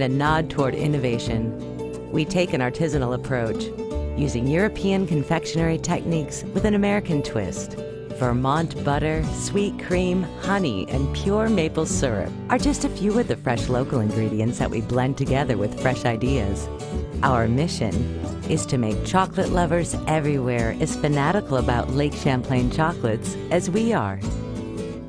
a nod toward innovation. We take an artisanal approach, using European confectionery techniques with an American twist. Vermont butter, sweet cream, honey, and pure maple syrup are just a few of the fresh local ingredients that we blend together with fresh ideas. Our mission is to make chocolate lovers everywhere as fanatical about Lake Champlain Chocolates as we are.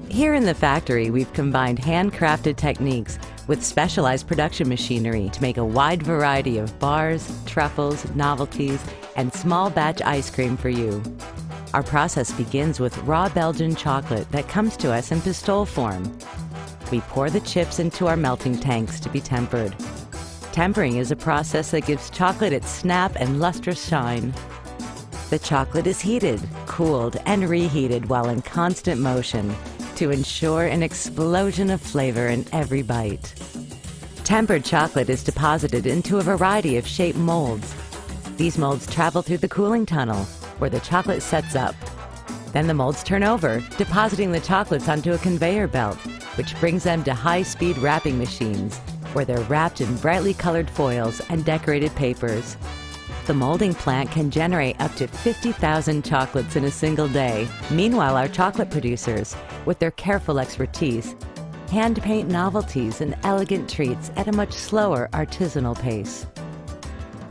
Here in the factory, we've combined handcrafted techniques with specialized production machinery to make a wide variety of bars, truffles, novelties, and small batch ice cream for you. Our process begins with raw Belgian chocolate that comes to us in pistole form. We pour the chips into our melting tanks to be tempered. Tempering is a process that gives chocolate its snap and lustrous shine. The chocolate is heated, cooled, and reheated while in constant motion to ensure an explosion of flavor in every bite. Tempered chocolate is deposited into a variety of shaped molds. These molds travel through the cooling tunnel, where the chocolate sets up. Then the molds turn over, depositing the chocolates onto a conveyor belt, which brings them to high-speed wrapping machines, where they're wrapped in brightly colored foils and decorated papers. The molding plant can generate up to 50,000 chocolates in a single day. Meanwhile, our chocolate producers, with their careful expertise, hand paint novelties and elegant treats at a much slower artisanal pace.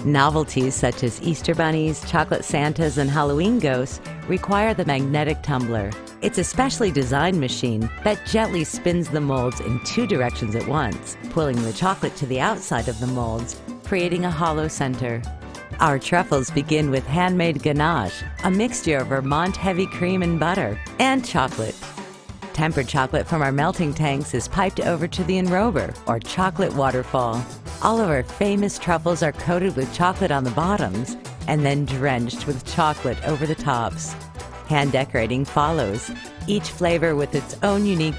Novelties such as Easter bunnies, chocolate Santas, and Halloween ghosts require the magnetic tumbler. It's a specially designed machine that gently spins the molds in two directions at once, pulling the chocolate to the outside of the molds, creating a hollow center. Our truffles begin with handmade ganache, a mixture of Vermont heavy cream and butter, and chocolate. Tempered chocolate from our melting tanks is piped over to the enrober, or chocolate waterfall. All of our famous truffles are coated with chocolate on the bottoms and then drenched with chocolate over the tops. Hand decorating follows, each flavor with its own unique